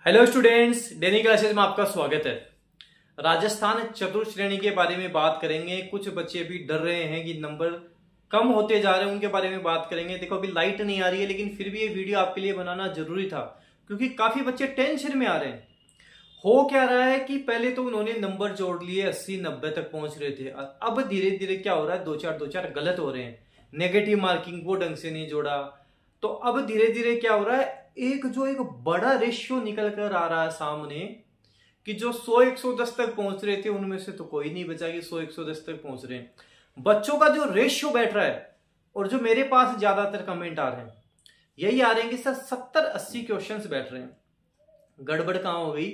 Hello students, daily classes में आपका स्वागत है। राजस्थान चतुर्थ श्रेणी के बारे में बात करेंगे। कुछ बच्चे भी डर रहे हैं कि नंबर कम होते जा रहे हैं, उनके बारे में बात करेंगे। देखो अभी लाइट नहीं आ रही है, लेकिन फिर भी ये वीडियो आपके लिए बनाना जरूरी था क्योंकि काफी बच्चे टेंशन में आ रहे हैं। हो क्या रहा है कि पहले तो उन्होंने नंबर जोड़ लिए, 80-90 तक पहुंच रहे थे। अब धीरे धीरे क्या हो रहा है, दो चार गलत हो रहे हैं। नेगेटिव मार्किंग वो ढंग से नहीं जोड़ा, तो अब धीरे धीरे क्या हो रहा है, एक बड़ा रेशियो निकल कर आ रहा है सामने कि जो 100-110 तक पहुंच रहे थे उनमें से तो कोई नहीं बचा कि 100-110 तक पहुंच रहे हैं। बच्चों का जो रेशियो बैठ रहा है और जो मेरे पास ज्यादातर कमेंट आ रहे हैं यही आ रहे हैं कि सर 70-80 क्वेश्चंस बैठ रहे हैं। गड़बड़ कहां हो गई?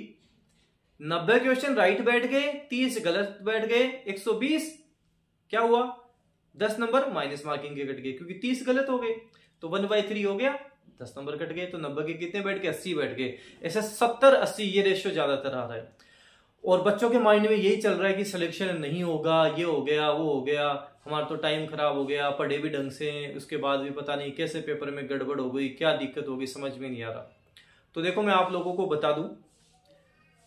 90 क्वेश्चन राइट बैठ गए, 30 गलत बैठ गए, 120 क्या हुआ, 10 नंबर माइनस मार्किंग के कट गए क्योंकि 30 गलत हो गए, तो 1/3 हो गया, 10 नंबर कट गए। तो 90 के कितने बैठ गए? 80 बैठ गए। ऐसे 70-80 ये रेशियो ज्यादातर आ रहा है और बच्चों के माइंड में यही चल रहा है कि सिलेक्शन नहीं होगा, ये हो गया, वो हो गया, हमारा तो टाइम खराब हो गया, पढ़े भी ढंग से, उसके बाद भी पता नहीं कैसे पेपर में गड़बड़ हो गई, क्या दिक्कत हो गई, समझ में नहीं आ रहा। तो देखो मैं आप लोगों को बता दूं,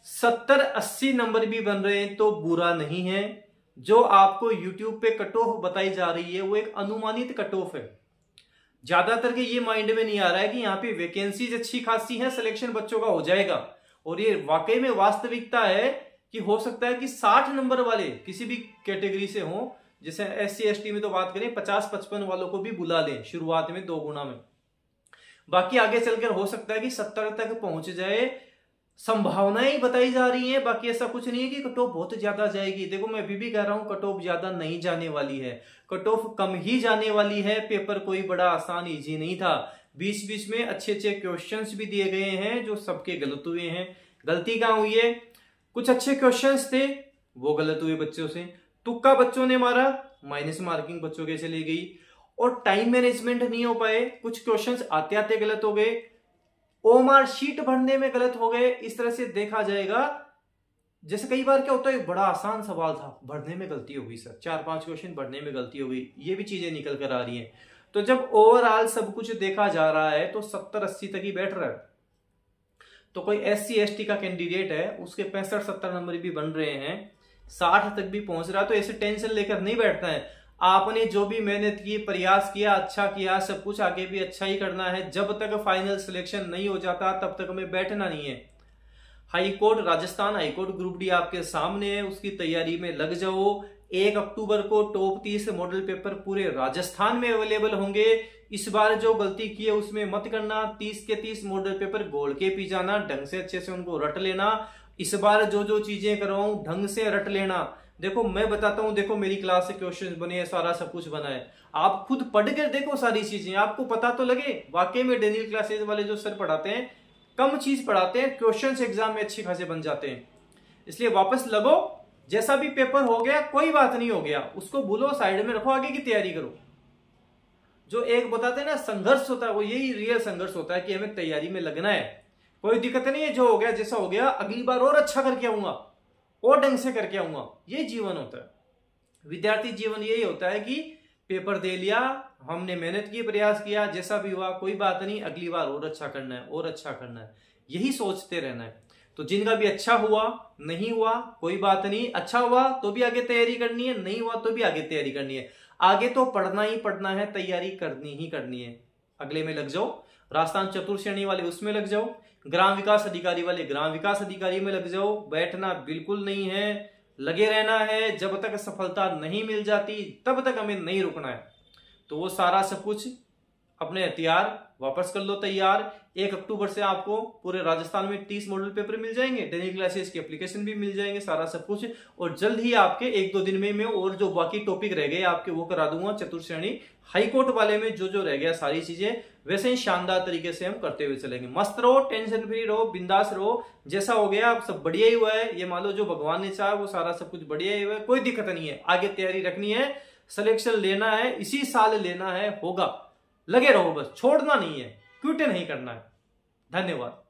70-80 नंबर भी बन रहे हैं तो बुरा नहीं है। जो आपको यूट्यूब पे कट ऑफ बताई जा रही है वो एक अनुमानित कट ऑफ है। ज्यादातर के ये माइंड में नहीं आ रहा है कि यहाँ पे वैकेंसीज अच्छी खासी है, सिलेक्शन बच्चों का हो जाएगा। और ये वाकई में वास्तविकता है कि हो सकता है कि 60 नंबर वाले किसी भी कैटेगरी से हो, जैसे SC/ST में तो बात करें 50-55 वालों को भी बुला लें शुरुआत में 2 गुना में। बाकी आगे चलकर हो सकता है कि 70 तक पहुंच जाए, संभावनाएं बताई जा रही हैं। बाकी ऐसा कुछ नहीं है कि कट ऑफ बहुत ज्यादा जाएगी। देखो मैं अभी भी कह रहा हूं कट ऑफ ज्यादा नहीं जाने वाली है, कट ऑफ कम ही जाने वाली है। पेपर कोई बड़ा आसान इजी नहीं था, बीच बीच में अच्छे क्वेश्चंस भी दिए गए हैं जो सबके गलत हुए हैं। गलती कहां हुई है? कुछ अच्छे क्वेश्चंस थे वो गलत हुए बच्चों से, तुक्का बच्चों ने मारा, माइनस मार्किंग बच्चों के चली गई, और टाइम मैनेजमेंट नहीं हो पाए, कुछ क्वेश्चंस आते आते गलत हो गए, ओमार शीट भरने में गलत हो गए। इस तरह से देखा जाएगा, जैसे कई बार क्या होता है, बड़ा आसान सवाल था, भरने में गलती हो गई सर, 4-5 क्वेश्चन भरने में गलती हो गई, ये भी चीजें निकल कर आ रही हैं। तो जब ओवरऑल सब कुछ देखा जा रहा है तो 70-80 तक ही बैठ रहा है। तो कोई SC/ST का कैंडिडेट है, उसके 65-70 नंबर भी बन रहे हैं, 60 तक भी पहुंच रहा है, तो ऐसे टेंशन लेकर नहीं बैठना है। आपने जो भी मेहनत की, प्रयास किया, अच्छा किया, सब कुछ आगे भी अच्छा ही करना है। जब तक फाइनल सिलेक्शन नहीं हो जाता तब तक हमें बैठना नहीं है। High court, Rajasthan high court group D आपके सामने है, उसकी तैयारी में लग जाओ। 1 अक्टूबर को टॉप 30 मॉडल पेपर पूरे राजस्थान में अवेलेबल होंगे। इस बार जो गलती की है उसमें मत करना, 30 के 30 मॉडल पेपर गोल के पी जाना, ढंग से अच्छे से उनको रट लेना। इस बार जो चीजें करवाऊं ढंग से रट लेना। देखो मैं बताता हूं, देखो मेरी क्लास से क्वेश्चन बने हैं, सारा सब कुछ बना है, आप खुद पढ़ कर देखो सारी चीजें, आपको पता तो लगे। वाकई में डेली क्लासेस वाले जो सर पढ़ाते हैं कम चीज पढ़ाते हैं, क्वेश्चन एग्जाम में अच्छे खासे बन जाते हैं। इसलिए वापस लगो, जैसा भी पेपर हो गया कोई बात नहीं, हो गया उसको भूलो, साइड में रखो, आगे की तैयारी करो। जो एक बताते हैं ना संघर्ष होता है, वो यही रियल संघर्ष होता है कि हमें तैयारी में लगना है। कोई दिक्कत नहीं है, जो हो गया जैसा हो गया, अगली बार और अच्छा करके आऊंगा और ढंग से करके आऊंगा। ये जीवन होता है, विद्यार्थी जीवन यही होता है कि पेपर दे लिया, हमने मेहनत की, प्रयास किया, जैसा भी हुआ कोई बात नहीं, अगली बार और अच्छा करना है, और अच्छा करना है, यही सोचते रहना है। तो जिनका भी अच्छा हुआ, नहीं हुआ कोई बात नहीं, अच्छा हुआ तो भी आगे तैयारी करनी है, नहीं हुआ तो भी आगे तैयारी करनी है। आगे तो पढ़ना ही पढ़ना है, तैयारी करनी ही करनी है। अगले में लग जाओ, राजस्थान चतुर्थ श्रेणी वाले उसमें लग जाओ, ग्राम विकास अधिकारी वाले ग्राम विकास अधिकारी में लग जाओ। बैठना बिल्कुल नहीं है, लगे रहना है। जब तक सफलता नहीं मिल जाती तब तक हमें नहीं रुकना है। तो वो सारा सब कुछ अपने हथियार वापस कर लो तैयार। 1 अक्टूबर से आपको पूरे राजस्थान में 30 मॉडल पेपर मिल जाएंगे, डेली क्लासेस की एप्लीकेशन भी मिल जाएंगे, सारा सब कुछ। और जल्द ही आपके 1-2 दिन में मैं और जो बाकी टॉपिक रह गए आपके वो करा दूंगा। चतुर्थ श्रेणी हाईकोर्ट वाले में जो रह गया सारी चीजें वैसे ही शानदार तरीके से हम करते हुए चलेंगे। मस्त रहो, टेंशन फ्री रहो, बिंदास रहो, जैसा हो गया सब बढ़िया ही हुआ है। ये मान लो जो भगवान ने चाहा वो सारा सब कुछ बढ़िया ही हुआ है, कोई दिक्कत नहीं है। आगे तैयारी रखनी है, सिलेक्शन लेना है, इसी साल लेना है, होगा। लगे रहो, बस छोड़ना नहीं है, क्विट नहीं करना है। धन्यवाद।